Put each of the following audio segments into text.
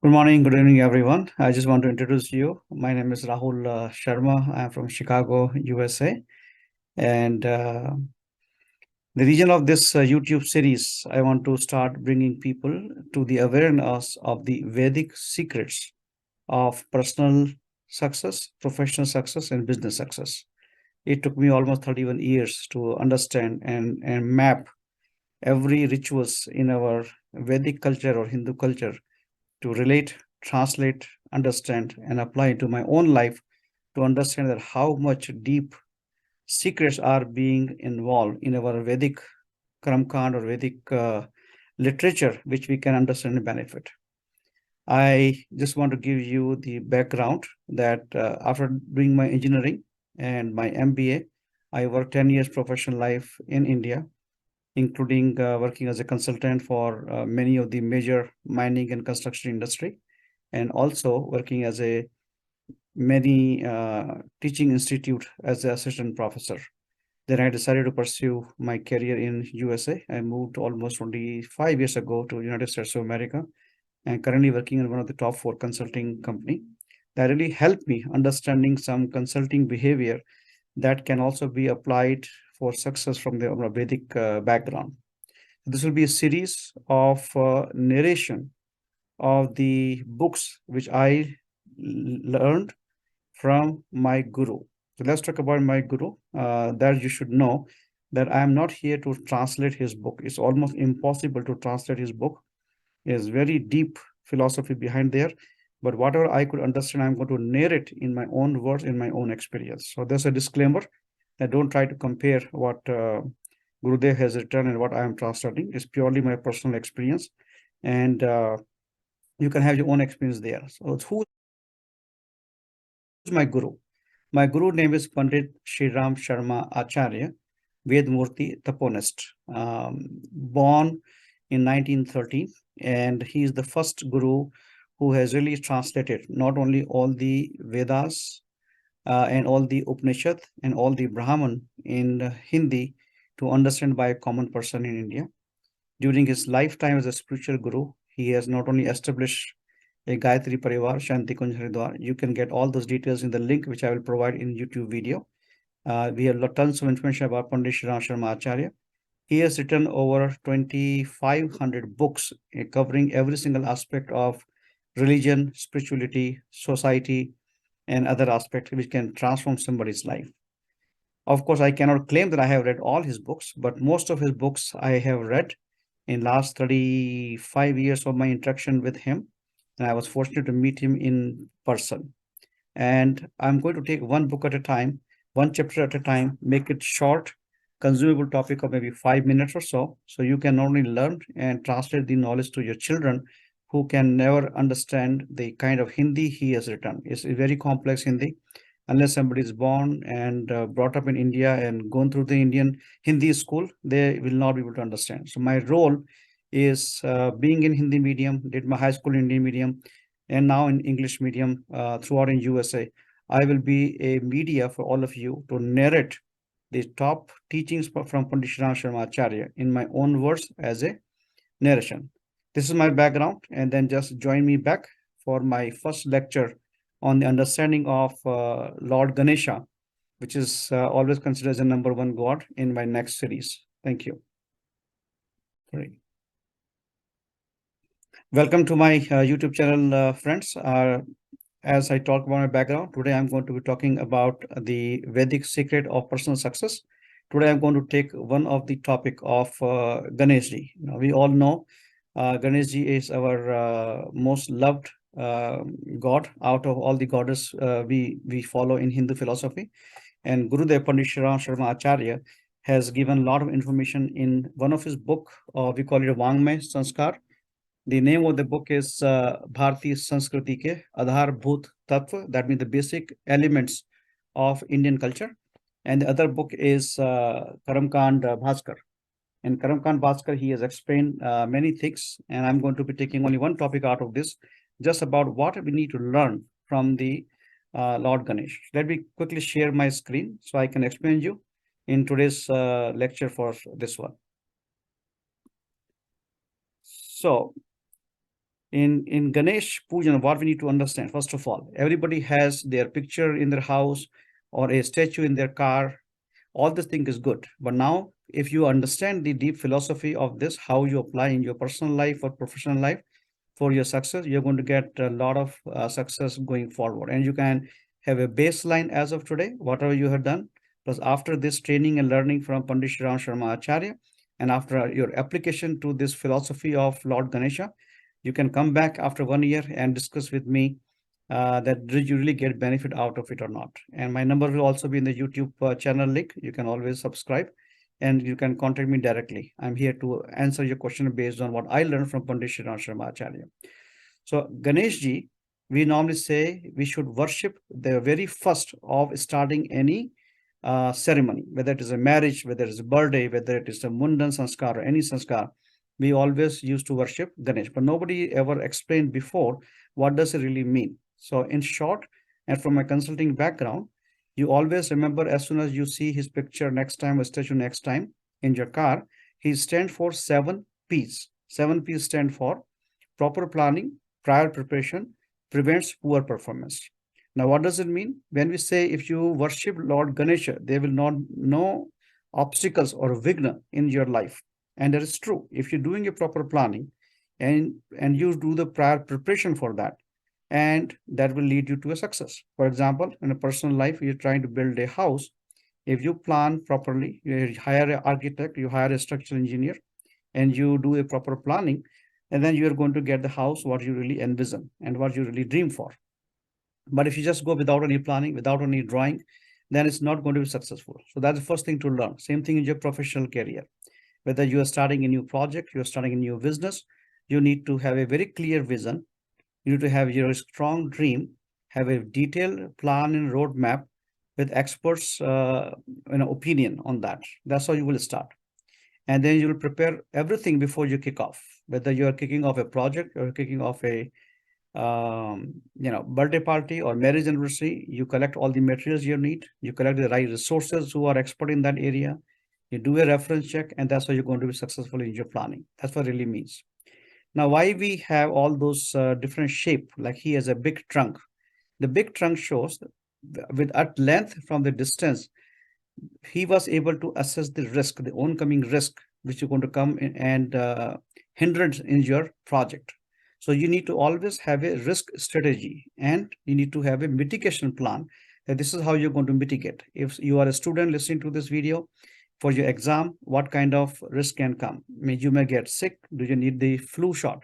Good morning, good evening, everyone. I just want to introduce you. My name is Rahul Sharma. I'm from Chicago, USA. And the reason of this YouTube series, I want to start bringing people to the awareness of the Vedic secrets of personal success, professional success, and business success. It took me almost 31 years to understand and map every rituals in our Vedic culture or Hindu culture to relate, translate, understand, and apply into my own life to understand that how much deep secrets are being involved in our Vedic Karamkand or Vedic literature, which we can understand and benefit. I just want to give you the background that after doing my engineering and my MBA, I worked 10 years professional life in India, including working as a consultant for many of the major mining and construction industry, and also working as a many teaching institute as an assistant professor. Then I decided to pursue my career in USA. I moved almost 25 years ago to United States of America and currently working in one of the top four consulting company. That really helped me understanding some consulting behavior that can also be applied for success from the Vedic background. This will be a series of narration of the books which I learned from my guru. So let's talk about my guru. That you should know that I am not here to translate his book. It's almost impossible to translate his book. There's very deep philosophy behind there. But whatever I could understand, I'm going to narrate in my own words, in my own experience. So there's a disclaimer that don't try to compare what Gurudev has written and what I am translating. It's purely my personal experience. And you can have your own experience there. So who's my guru? My guru name is Pandit Shriram Sharma Acharya, Vedmurti Taponist, born in 1913, and he is the first guru who has really translated not only all the Vedas and all the Upanishad and all the Brahman in Hindi to understand by a common person in India. During his lifetime as a spiritual guru, he has not only established a Gayatri Parivar, Shanti Kunj Haridwar. You can get all those details in the link which I will provide in YouTube video. We have tons of information about Pandit Shriram Sharma Acharya. He has written over 2,500 books covering every single aspect of religion, spirituality, society, and other aspects which can transform somebody's life. Of course, I cannot claim that I have read all his books, but most of his books I have read in last 35 years of my interaction with him. And I was fortunate to meet him in person. And I'm going to take one book at a time, one chapter at a time, make it short, consumable topic of maybe 5 minutes or so. So you can not only learn and translate the knowledge to your children who can never understand the kind of Hindi he has written. It's a very complex Hindi. Unless somebody is born and brought up in India and gone through the Indian Hindi school, they will not be able to understand. So my role is being in Hindi medium, did my high school in Indian medium, and now in English medium throughout in USA. I will be a media for all of you to narrate the top teachings from Pandit Shriram Sharma Acharya in my own words as a narration. This is my background, and then just join me back for my first lecture on the understanding of Lord Ganesha, which is always considered as the number one god in my next series. Thank you. Great. Welcome to my YouTube channel, friends. As I talk about my background, today I'm going to be talking about the Vedic secret of personal success. Today I'm going to take one of the topic of Ganeshji. We all know Ganeshji is our most loved god out of all the goddess we follow in Hindu philosophy. And Gurudev Pandit Shriram Sharma Acharya has given a lot of information in one of his book. We call it Vangmay Sanskar. The name of the book is Bharati Sanskriti ke Adharbhut Tattva, that means the basic elements of Indian culture. And the other book is Karamkand Bhaskar. In Karamkand Bhaskar, he has explained many things, and I'm going to be taking only one topic out of this, just about what we need to learn from the Lord Ganesh. Let me quickly share my screen so I can explain you in today's lecture for this one. So In Ganesh Puja, what we need to understand, first of all, everybody has their picture in their house or a statue in their car. All this thing is good. But now, if you understand the deep philosophy of this, how you apply in your personal life or professional life for your success, you're going to get a lot of success going forward. And you can have a baseline as of today, whatever you have done. Plus, after this training and learning from Pandit Shriram Sharma Acharya, and after your application to this philosophy of Lord Ganesha, you can come back after 1 year and discuss with me that did you really get benefit out of it or not. And my number will also be in the YouTube channel link. You can always subscribe and you can contact me directly. I'm here to answer your question based on what I learned from Pandit Shriram Sharma Acharya. So Ganesh ji, we normally say we should worship the very first of starting any ceremony, whether it is a marriage, whether it is a birthday, whether it is a mundan sanskar or any sanskar. We always used to worship Ganesh, but nobody ever explained before what does it really mean. So in short, and from my consulting background, you always remember as soon as you see his picture next time or statue next time in your car, he stands for 7 P's. 7 P's stand for proper planning, prior preparation, prevents poor performance. Now, what does it mean? When we say if you worship Lord Ganesha, there will not no obstacles or vigna in your life. And that is true. If you're doing a proper planning and you do the prior preparation for that, and that will lead you to a success. For example, in a personal life, you're trying to build a house. If you plan properly, you hire an architect, you hire a structural engineer, and you do a proper planning, and then you're going to get the house what you really envision and what you really dream for. But if you just go without any planning, without any drawing, then it's not going to be successful. So that's the first thing to learn. Same thing in your professional career. Whether you are starting a new project, you're starting a new business, you need to have a very clear vision. You need to have your strong dream, have a detailed plan and roadmap with experts' opinion on that. That's how you will start. And then you will prepare everything before you kick off. Whether you are kicking off a project or kicking off a birthday party or marriage anniversary, you collect all the materials you need. You collect the right resources who are expert in that area. You do a reference check, and that's how you're going to be successful in your planning. That's what it really means. Now, why we have all those different shape, like he has a big trunk. The big trunk shows with at length from the distance, he was able to assess the risk, the oncoming risk, which is going to come in and hindrance in your project. So you need to always have a risk strategy and you need to have a mitigation plan. That this is how you're going to mitigate. If you are a student listening to this video for your exam, what kind of risk can come? You may get sick. Do you need the flu shot?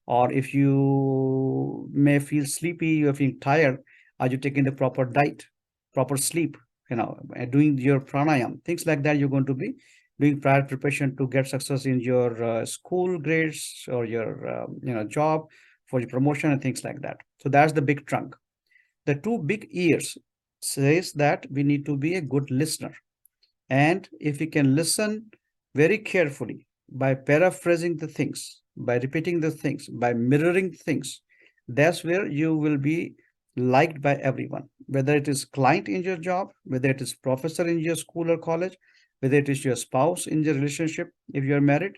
Or if you may feel sleepy, you're feeling tired, are you taking the proper diet, proper sleep, doing your pranayam, things like that. You're going to be doing prior preparation to get success in your school grades or your job, for your promotion and things like that. So that's the big trunk. The two big ears says that we need to be a good listener. And if we can listen very carefully by paraphrasing the things, by repeating the things, by mirroring things, that's where you will be liked by everyone, whether it is client in your job, whether it is professor in your school or college, whether it is your spouse in your relationship, if you're married,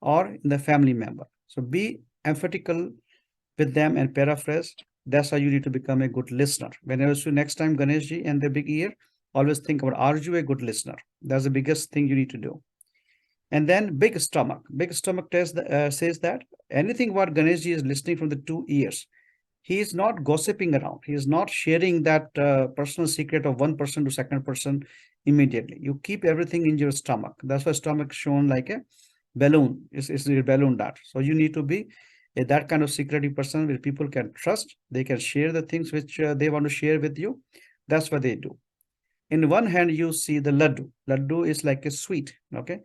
or in the family member. So be emphatical with them and paraphrase. That's how you need to become a good listener. Whenever you next time Ganeshji and the big ear, always think about, are you a good listener? That's the biggest thing you need to do. And then big stomach. Big stomach says that anything what Ganeshji is listening from the 2 ears, he is not gossiping around. He is not sharing that personal secret of one person to second person immediately. You keep everything in your stomach. That's why stomach shown like a balloon. It's a balloon that. So you need to be that kind of secretive person where people can trust. They can share the things which they want to share with you. That's what they do. In one hand, you see the laddu. Laddu is like a sweet. Okay.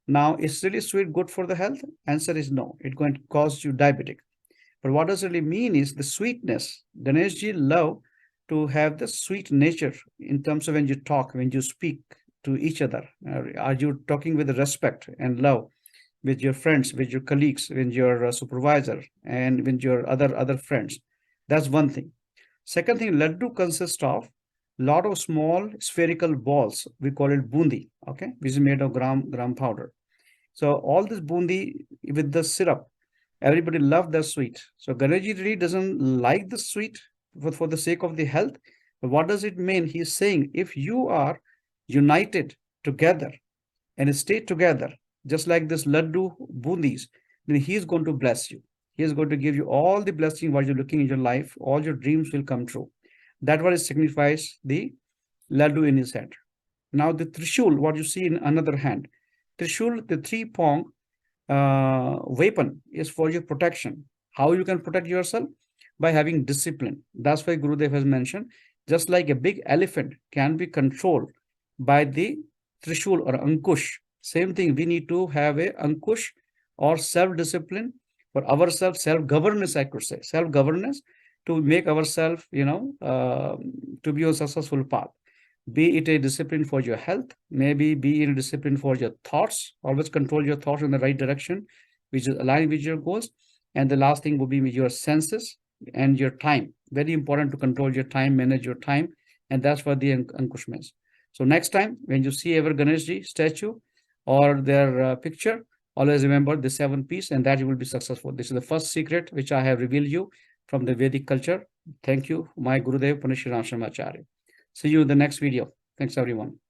Now, is really sweet good for the health? Answer is no. It's going to cause you diabetic. But what does it really mean is the sweetness. Ganeshji love to have the sweet nature in terms of when you talk, when you speak to each other. Are you talking with respect and love with your friends, with your colleagues, with your supervisor, and with your other friends? That's one thing. Second thing, laddu consists of lot of small spherical balls. We call it bundi, okay, which is made of gram powder. So all this bundi with the syrup Everybody love the sweet. So Ganeshji really doesn't like the sweet for the sake of the health. But what does it mean? He's saying if you are united together and stay together, just like this laddu bundis, then he is going to bless you. He is going to give you all the blessing while you're looking in your life. All your dreams will come true. That what it signifies the laddu in his hand. Now the trishul, what you see in another hand, trishul, the three-prong weapon is for your protection. How you can protect yourself? By having discipline. That's why Gurudev has mentioned, just like a big elephant can be controlled by the trishul or ankush. Same thing, we need to have a ankush or self-discipline for ourselves, self-governance, I could say, self-governance to make ourselves, to be on a successful path. Be it a discipline for your health, maybe be in a discipline for your thoughts. Always control your thoughts in the right direction, which is aligned with your goals. And the last thing will be your senses and your time. Very important to control your time, manage your time. And that's what the Ankush means. So next time, when you see ever Ganeshji statue or their picture, always remember the 7 P's and that you will be successful. This is the first secret which I have revealed you from the Vedic culture. Thank you, my Gurudev, Pandit Shriram Sharma Acharaya. See you in the next video. Thanks, everyone.